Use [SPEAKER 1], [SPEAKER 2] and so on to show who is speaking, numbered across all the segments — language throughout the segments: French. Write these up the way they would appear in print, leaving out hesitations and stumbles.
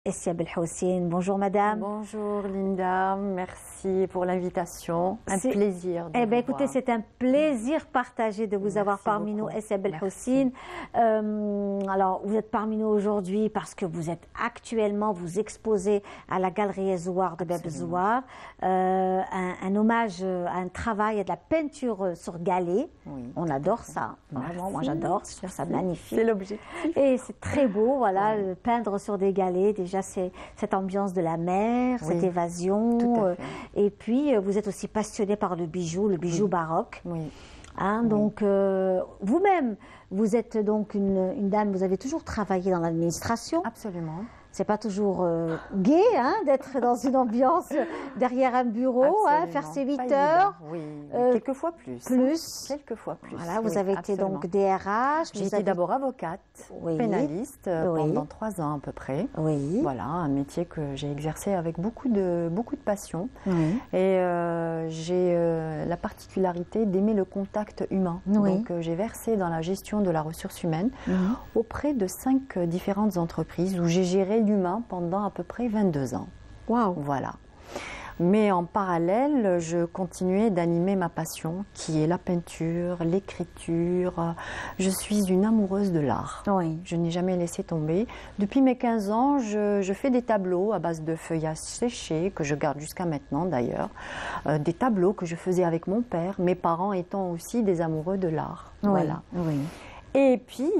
[SPEAKER 1] Essia Belhoussine. Bonjour madame.
[SPEAKER 2] Bonjour Linda, merci pour l'invitation. Un plaisir de
[SPEAKER 1] Eh
[SPEAKER 2] vous
[SPEAKER 1] bien écoutez,
[SPEAKER 2] voir.
[SPEAKER 1] c'est un plaisir partagé de vous avoir parmi
[SPEAKER 2] beaucoup.
[SPEAKER 1] nous, Essia Belhoussine. Alors, vous êtes parmi nous aujourd'hui parce que vous êtes actuellement, vous exposez à la Galerie Zouar de Bab Zouar un hommage à un travail, à de la peinture sur galet.
[SPEAKER 2] Oui.
[SPEAKER 1] On adore ça. Vraiment, moi j'adore, je trouve ça magnifique.
[SPEAKER 2] C'est l'objectif.
[SPEAKER 1] Et c'est très beau, voilà, peindre sur des galets, déjà c'est cette ambiance de la mer, cette évasion.
[SPEAKER 2] Tout à fait.
[SPEAKER 1] Et puis vous êtes aussi passionné par le bijou baroque.
[SPEAKER 2] Oui.
[SPEAKER 1] Hein, donc vous-même, vous êtes donc une dame, vous avez toujours travaillé dans l'administration.
[SPEAKER 2] Absolument.
[SPEAKER 1] C'est pas toujours gai hein, d'être dans une ambiance derrière un bureau, hein, faire ses 8 heures.
[SPEAKER 2] Oui, quelquefois plus. Quelquefois plus.
[SPEAKER 1] Voilà, vous avez été donc DRH.
[SPEAKER 2] J'ai été d'abord avocate, pénaliste pendant 3 ans à peu près.
[SPEAKER 1] Oui.
[SPEAKER 2] Voilà, un métier que j'ai exercé avec beaucoup de passion. Et j'ai la particularité d'aimer le contact humain. Donc j'ai versé dans la gestion de la ressource humaine auprès de 5 différentes entreprises où j'ai géré l'humain pendant à peu près 22 ans.
[SPEAKER 1] Waouh.
[SPEAKER 2] Voilà. Mais en parallèle, je continuais d'animer ma passion, qui est la peinture, l'écriture. Je suis une amoureuse de l'art.
[SPEAKER 1] Oui.
[SPEAKER 2] Je n'ai jamais laissé tomber. Depuis mes 15 ans, je fais des tableaux à base de feuillages séchés, que je garde jusqu'à maintenant d'ailleurs. Des tableaux que je faisais avec mon père, mes parents étant aussi des amoureux de l'art.
[SPEAKER 1] Oui.
[SPEAKER 2] Voilà.
[SPEAKER 1] Oui.
[SPEAKER 2] Et puis,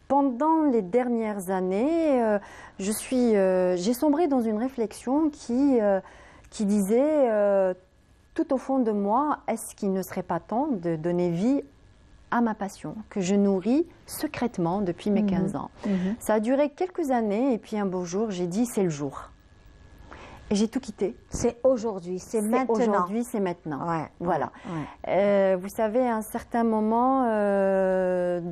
[SPEAKER 2] pendant les dernières années, j'ai sombré dans une réflexion qui disait, tout au fond de moi, est-ce qu'il ne serait pas temps de donner vie à ma passion, que je nourris secrètement depuis mes 15 ans. Ça a duré quelques années et puis un beau jour, j'ai dit, c'est le jour. Et j'ai tout quitté.
[SPEAKER 1] C'est aujourd'hui, c'est maintenant.
[SPEAKER 2] Aujourd'hui, c'est maintenant.
[SPEAKER 1] Ouais,
[SPEAKER 2] voilà.
[SPEAKER 1] Ouais.
[SPEAKER 2] Vous savez, à un certain moment,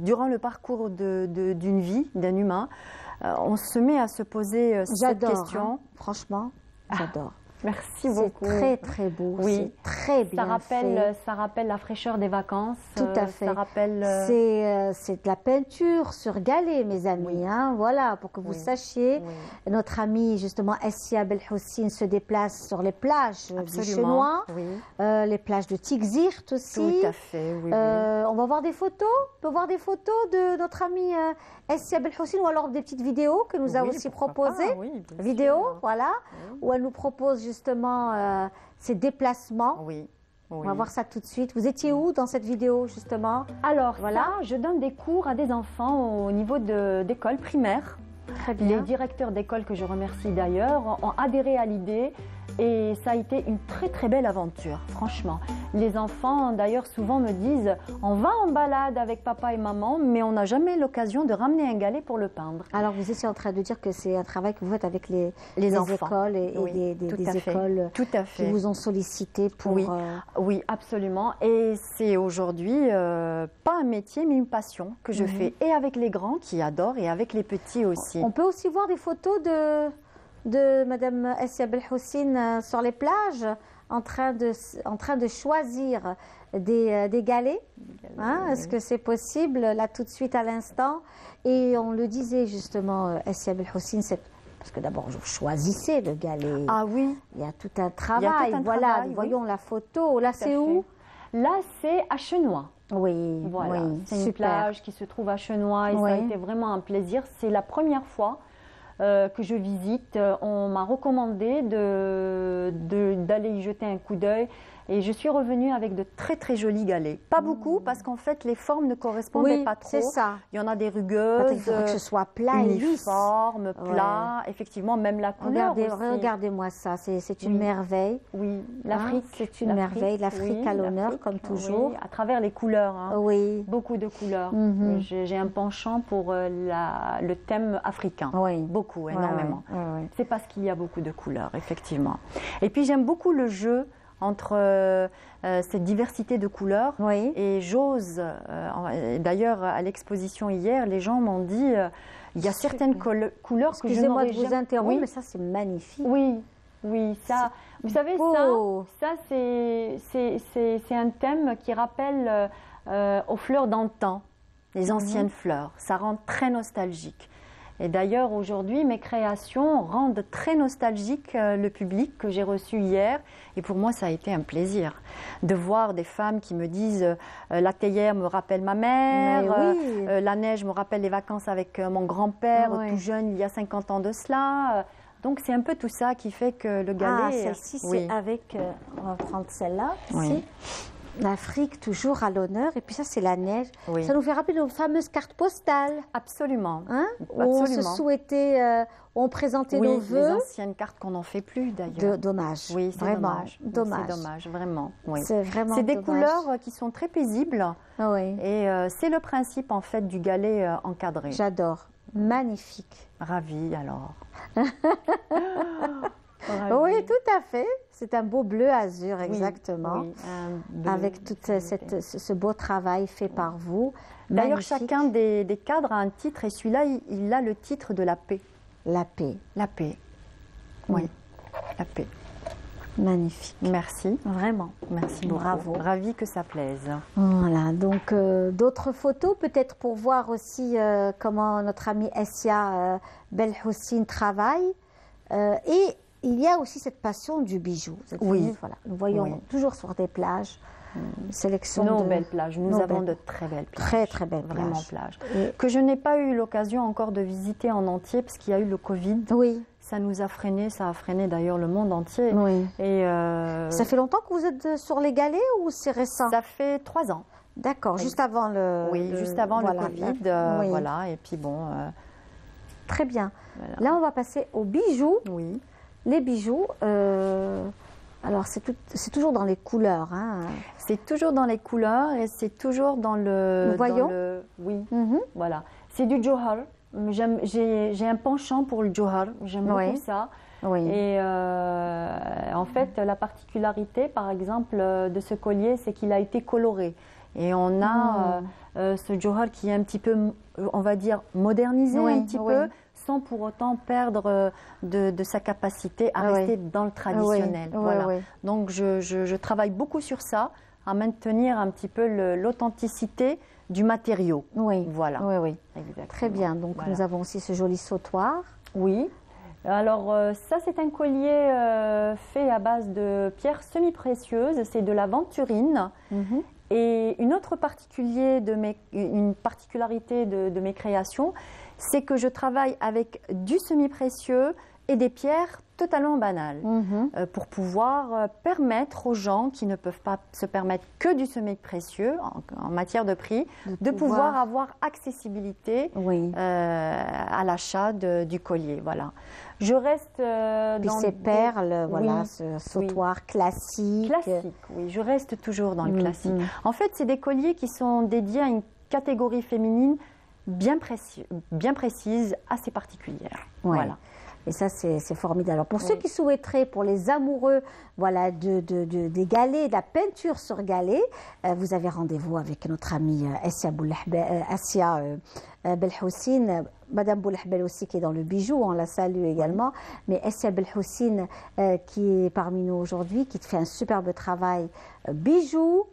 [SPEAKER 2] durant le parcours d'une vie, d'un humain, on se met à se poser cette question.
[SPEAKER 1] Hein, franchement, j'adore.
[SPEAKER 2] Merci beaucoup.
[SPEAKER 1] C'est très très beau.
[SPEAKER 2] Oui.
[SPEAKER 1] C'est très bien fait.
[SPEAKER 2] Ça rappelle la fraîcheur des vacances.
[SPEAKER 1] Tout à fait.
[SPEAKER 2] Ça rappelle.
[SPEAKER 1] C'est de la peinture sur galet, mes amis. Hein, voilà, pour que vous sachiez. Notre amie justement Essia Belhoussine se déplace sur les plages du Chenois, les plages de Tixirt aussi.
[SPEAKER 2] Tout à fait. Oui,
[SPEAKER 1] on va voir des photos. On peut voir des photos de notre amie Essia Belhoussine ou alors des petites vidéos que nous a aussi proposées. Vidéos, voilà, où elle nous propose justement ces déplacements. On va voir ça tout de suite. Vous étiez où dans cette vidéo justement?
[SPEAKER 2] Alors voilà, je donne des cours à des enfants au niveau d'école primaire.
[SPEAKER 1] Très bien.
[SPEAKER 2] Les directeurs d'école, que je remercie d'ailleurs, ont adhéré à l'idée et ça a été une très très belle aventure, franchement. Les enfants d'ailleurs souvent me disent, on va en balade avec papa et maman, mais on n'a jamais l'occasion de ramener un galet pour le peindre.
[SPEAKER 1] Alors vous étiez en train de dire que c'est un travail que vous faites avec les
[SPEAKER 2] enfants.
[SPEAKER 1] Écoles et des écoles qui vous ont sollicité pour...
[SPEAKER 2] Oui, absolument. Et c'est aujourd'hui pas un métier mais une passion que je fais, et avec les grands qui adorent et avec les petits aussi.
[SPEAKER 1] On peut aussi voir des photos de Madame Essia Belhoussine sur les plages en train de choisir des galets. Hein, est-ce que c'est possible là tout de suite à l'instant? Et on le disait justement, Essia Belhoussine, parce que d'abord vous choisissez le galet.
[SPEAKER 2] Ah oui.
[SPEAKER 1] Il y a tout un travail. Voilà, voyons la photo. Là c'est où?
[SPEAKER 2] Là c'est à Chenois.
[SPEAKER 1] Oui,
[SPEAKER 2] voilà. C'est une plage qui se trouve à Chenois et ça a été vraiment un plaisir. C'est la première fois que je visite. On m'a recommandé d'aller y jeter un coup d'œil et je suis revenue avec de très très jolis galets. Pas beaucoup parce qu'en fait les formes ne correspondaient pas trop.
[SPEAKER 1] C'est ça.
[SPEAKER 2] Il y en a des rugueuses,
[SPEAKER 1] il faudrait que ce soit plat et lisse.
[SPEAKER 2] Uniforme, plat, effectivement même la couleur.
[SPEAKER 1] Regardez-moi ça, c'est une merveille.
[SPEAKER 2] Oui, l'Afrique.
[SPEAKER 1] C'est une merveille, l'Afrique à l'honneur comme toujours.
[SPEAKER 2] Oui, à travers les couleurs. Hein.
[SPEAKER 1] Oui.
[SPEAKER 2] Beaucoup de couleurs. J'ai un penchant pour le thème africain.
[SPEAKER 1] Oui.
[SPEAKER 2] Beaucoup, énormément. C'est parce qu'il y a beaucoup de couleurs, effectivement. Et puis j'aime beaucoup le jeu entre cette diversité de couleurs et j'ose, d'ailleurs à l'exposition hier, les gens m'ont dit il y a certaines couleurs que je n'aurais jamais...
[SPEAKER 1] Excusez-moi de vous interrompre, mais ça c'est magnifique.
[SPEAKER 2] Oui, ça, vous savez, ça c'est un thème qui rappelle aux fleurs d'antan, les anciennes fleurs. Ça rend très nostalgique. Et d'ailleurs, aujourd'hui, mes créations rendent très nostalgique le public que j'ai reçu hier. Et pour moi, ça a été un plaisir de voir des femmes qui me disent la théière me rappelle ma mère,
[SPEAKER 1] Oui.
[SPEAKER 2] la neige me rappelle les vacances avec mon grand-père,
[SPEAKER 1] Oui.
[SPEAKER 2] tout jeune, il y a 50 ans de cela. Donc, c'est un peu tout ça qui fait que le galet...
[SPEAKER 1] Ah, celle-ci,
[SPEAKER 2] oui.
[SPEAKER 1] c'est avec... on va prendre celle-là,
[SPEAKER 2] Oui.
[SPEAKER 1] ici. L'Afrique, toujours à l'honneur. Et puis ça, c'est la neige.
[SPEAKER 2] Oui.
[SPEAKER 1] Ça nous fait rappeler nos fameuses cartes postales.
[SPEAKER 2] Absolument.
[SPEAKER 1] Hein, où on se
[SPEAKER 2] Absolument.
[SPEAKER 1] souhaitait, on présentait
[SPEAKER 2] Oui,
[SPEAKER 1] nos
[SPEAKER 2] les
[SPEAKER 1] vœux.
[SPEAKER 2] anciennes cartes qu'on n'en fait plus d'ailleurs.
[SPEAKER 1] Dommage.
[SPEAKER 2] Oui, c'est
[SPEAKER 1] vraiment
[SPEAKER 2] dommage.
[SPEAKER 1] dommage.
[SPEAKER 2] C'est dommage, vraiment. Oui.
[SPEAKER 1] C'est vraiment
[SPEAKER 2] C'est des
[SPEAKER 1] dommage.
[SPEAKER 2] couleurs qui sont très paisibles
[SPEAKER 1] Oui,
[SPEAKER 2] et c'est le principe en fait du galet encadré.
[SPEAKER 1] j'adore. Magnifique.
[SPEAKER 2] Ravie alors.
[SPEAKER 1] Oui, tout à fait. C'est un beau bleu azur,
[SPEAKER 2] Oui,
[SPEAKER 1] exactement.
[SPEAKER 2] oui, un bleu.
[SPEAKER 1] Avec tout ce beau travail fait par vous.
[SPEAKER 2] D'ailleurs,
[SPEAKER 1] Magnifique.
[SPEAKER 2] chacun des cadres a un titre et celui-là, il a le titre de la paix.
[SPEAKER 1] La paix.
[SPEAKER 2] La paix. Oui, la paix.
[SPEAKER 1] Magnifique.
[SPEAKER 2] Merci.
[SPEAKER 1] Vraiment.
[SPEAKER 2] Merci beaucoup.
[SPEAKER 1] Bravo.
[SPEAKER 2] Ravie que ça plaise.
[SPEAKER 1] Voilà, donc d'autres photos peut-être pour voir aussi comment notre amie Essia Belhoussine travaille. Et il y a aussi cette passion du bijou.
[SPEAKER 2] Oui.
[SPEAKER 1] Voilà, nous voyons
[SPEAKER 2] Oui.
[SPEAKER 1] toujours sur des plages, sélection
[SPEAKER 2] Nos
[SPEAKER 1] de
[SPEAKER 2] belles plages. Nous
[SPEAKER 1] nos
[SPEAKER 2] avons
[SPEAKER 1] belles-
[SPEAKER 2] de très belles plages.
[SPEAKER 1] très très belles
[SPEAKER 2] Vraiment
[SPEAKER 1] plages.
[SPEAKER 2] plages.
[SPEAKER 1] Et-
[SPEAKER 2] Que je n'ai pas eu l'occasion encore de visiter en entier parce qu'il y a eu le Covid.
[SPEAKER 1] Oui,
[SPEAKER 2] Ça nous a freiné, ça a freiné d'ailleurs le monde entier.
[SPEAKER 1] oui.
[SPEAKER 2] Et
[SPEAKER 1] Ça fait longtemps que vous êtes sur les galets ou c'est récent?
[SPEAKER 2] ça fait 3 ans.
[SPEAKER 1] D'accord, juste avant le...
[SPEAKER 2] Oui, juste avant
[SPEAKER 1] voilà,
[SPEAKER 2] le Covid.
[SPEAKER 1] oui.
[SPEAKER 2] Voilà, et puis bon.
[SPEAKER 1] Très bien.
[SPEAKER 2] Voilà.
[SPEAKER 1] Là, on va passer aux bijoux.
[SPEAKER 2] Oui.
[SPEAKER 1] Les bijoux, alors c'est toujours dans les couleurs. Hein.
[SPEAKER 2] C'est toujours dans les couleurs et c'est toujours dans le.
[SPEAKER 1] Nous voyons.
[SPEAKER 2] Oui,
[SPEAKER 1] Mhm.
[SPEAKER 2] voilà. C'est du johar. J'ai un penchant pour le johar. J'aime
[SPEAKER 1] Oui.
[SPEAKER 2] beaucoup ça.
[SPEAKER 1] Oui.
[SPEAKER 2] Et en fait, la particularité, par exemple, de ce collier, c'est qu'il a été coloré. Et on a ce johar qui est un petit peu, on va dire, modernisé
[SPEAKER 1] Oui,
[SPEAKER 2] un petit
[SPEAKER 1] oui.
[SPEAKER 2] peu, sans pour autant perdre de sa capacité à
[SPEAKER 1] Oui.
[SPEAKER 2] rester dans le traditionnel.
[SPEAKER 1] Oui,
[SPEAKER 2] Voilà.
[SPEAKER 1] oui.
[SPEAKER 2] Donc, je travaille beaucoup sur ça, à maintenir un petit peu l'authenticité du matériau.
[SPEAKER 1] Oui.
[SPEAKER 2] Voilà.
[SPEAKER 1] Oui, oui.
[SPEAKER 2] Exactement.
[SPEAKER 1] Très bien. Donc
[SPEAKER 2] Voilà.
[SPEAKER 1] nous avons aussi ce joli sautoir.
[SPEAKER 2] Oui. Alors ça, c'est un collier fait à base de pierres semi-précieuses. C'est de la venturine.
[SPEAKER 1] Mhm.
[SPEAKER 2] Et une particularité de mes créations, c'est que je travaille avec du semi-précieux et des pierres totalement banales
[SPEAKER 1] Mhm.
[SPEAKER 2] pour pouvoir permettre aux gens qui ne peuvent pas se permettre que du semi-précieux en matière de prix, de pouvoir avoir accessibilité
[SPEAKER 1] Oui.
[SPEAKER 2] à l'achat du collier. Voilà. Je reste
[SPEAKER 1] Puis
[SPEAKER 2] dans
[SPEAKER 1] ces
[SPEAKER 2] le
[SPEAKER 1] perles, voilà,
[SPEAKER 2] Oui.
[SPEAKER 1] ce sautoir classique.
[SPEAKER 2] classique. Oui, je reste toujours dans le
[SPEAKER 1] Mhm.
[SPEAKER 2] classique. En fait, c'est des colliers qui sont dédiés à une catégorie féminine bien précise, assez particulière.
[SPEAKER 1] Ouais.
[SPEAKER 2] Voilà.
[SPEAKER 1] Et ça, c'est formidable. Alors, pour
[SPEAKER 2] Oui.
[SPEAKER 1] ceux qui souhaiteraient, pour les amoureux voilà, des galets, de la peinture sur galets, vous avez rendez-vous avec notre amie Essia Belhoussine, Madame Boulahbel aussi qui est dans le bijou, on la salue également, mais Essia Belhoussine qui est parmi nous aujourd'hui, qui fait un superbe travail bijou.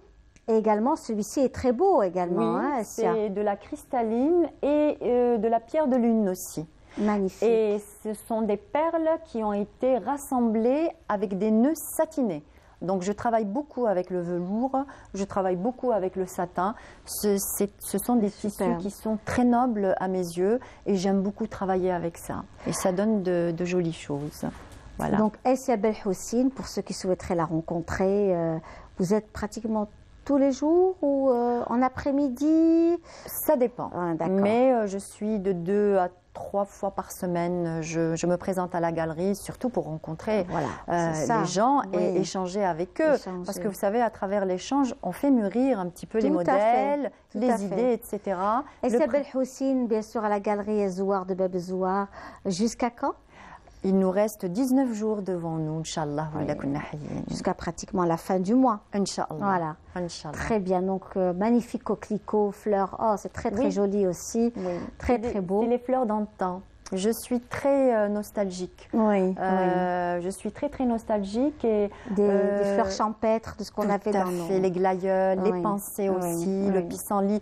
[SPEAKER 1] Et également, celui-ci est très beau également,
[SPEAKER 2] Oui,
[SPEAKER 1] hein, Essia.
[SPEAKER 2] c'est de la cristalline et de la pierre de lune aussi.
[SPEAKER 1] Magnifique.
[SPEAKER 2] Et ce sont des perles qui ont été rassemblées avec des nœuds satinés. Donc je travaille beaucoup avec le velours, je travaille beaucoup avec le satin. Ce sont des tissus qui sont très nobles à mes yeux et j'aime beaucoup travailler avec ça. Et ça donne de jolies choses. Voilà.
[SPEAKER 1] Donc Essia Belhoussine, pour ceux qui souhaiteraient la rencontrer, vous êtes pratiquement tous les jours ou en après-midi?
[SPEAKER 2] Ça dépend.
[SPEAKER 1] Ah, d'accord.
[SPEAKER 2] Mais je suis de 2 à 3 fois par semaine. Je me présente à la galerie, surtout pour rencontrer
[SPEAKER 1] Voilà, c'est ça.
[SPEAKER 2] les gens
[SPEAKER 1] Oui.
[SPEAKER 2] et échanger avec eux.
[SPEAKER 1] Échanger.
[SPEAKER 2] Parce que vous savez, à travers l'échange, on fait mûrir un petit peu les
[SPEAKER 1] Tout à fait.
[SPEAKER 2] modèles,
[SPEAKER 1] Tout à
[SPEAKER 2] les
[SPEAKER 1] fait.
[SPEAKER 2] idées, etc.
[SPEAKER 1] Essia
[SPEAKER 2] Le-
[SPEAKER 1] Belhoussine, bien sûr, à la galerie Zouar de Bab Zouar. Jusqu'à quand?
[SPEAKER 2] Il nous reste 19 jours devant nous, Inch'Allah.
[SPEAKER 1] Oui.
[SPEAKER 2] Wa kunna hayyin.
[SPEAKER 1] Jusqu'à pratiquement la fin du mois.
[SPEAKER 2] Inch'Allah.
[SPEAKER 1] Voilà.
[SPEAKER 2] Inch'Allah.
[SPEAKER 1] Très bien. Donc, magnifique coquelicot, fleurs. Oh, c'est très, très
[SPEAKER 2] Oui.
[SPEAKER 1] joli aussi.
[SPEAKER 2] Oui.
[SPEAKER 1] Très,
[SPEAKER 2] C'est des-
[SPEAKER 1] très beau.
[SPEAKER 2] C'est les fleurs d'antan. Je suis très nostalgique.
[SPEAKER 1] Oui,
[SPEAKER 2] Je suis très très nostalgique et
[SPEAKER 1] des fleurs champêtres, de ce qu'on avait dans nos...
[SPEAKER 2] les glaïeuls, les pensées aussi, le pissenlit,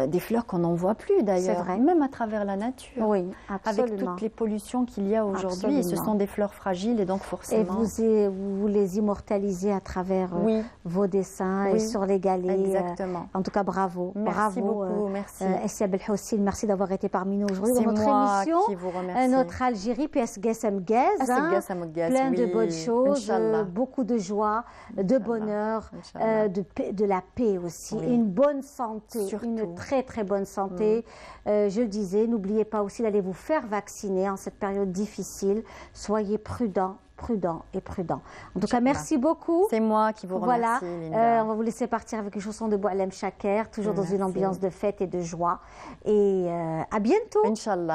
[SPEAKER 2] des fleurs qu'on n'en voit plus d'ailleurs, même à travers la nature.
[SPEAKER 1] Oui, absolument.
[SPEAKER 2] Avec toutes les pollutions qu'il y a aujourd'hui, ce sont des fleurs fragiles et donc forcément...
[SPEAKER 1] Et vous les immortalisez à travers vos dessins et sur les galets.
[SPEAKER 2] Exactement.
[SPEAKER 1] En tout cas, bravo.
[SPEAKER 2] Merci
[SPEAKER 1] bravo,
[SPEAKER 2] beaucoup, merci.
[SPEAKER 1] Essia Belhoussine, merci d'avoir été parmi nous aujourd'hui
[SPEAKER 2] C'est
[SPEAKER 1] dans notre
[SPEAKER 2] moi
[SPEAKER 1] émission.
[SPEAKER 2] qui vous remercie.
[SPEAKER 1] Notre Algérie, PS Gessem Gaz, plein de bonnes choses, beaucoup de joie, de bonheur, de la paix aussi, une bonne santé, une très très bonne santé. Je le disais, n'oubliez pas aussi d'aller vous faire vacciner en cette période difficile. Soyez prudents. Et prudent. En tout cas, merci beaucoup.
[SPEAKER 2] C'est moi qui vous remercie,
[SPEAKER 1] Linda. On va vous laisser partir avec une chanson de Boualem Chaker, toujours dans une ambiance de fête et de joie. Et à bientôt.
[SPEAKER 2] Inch'Allah.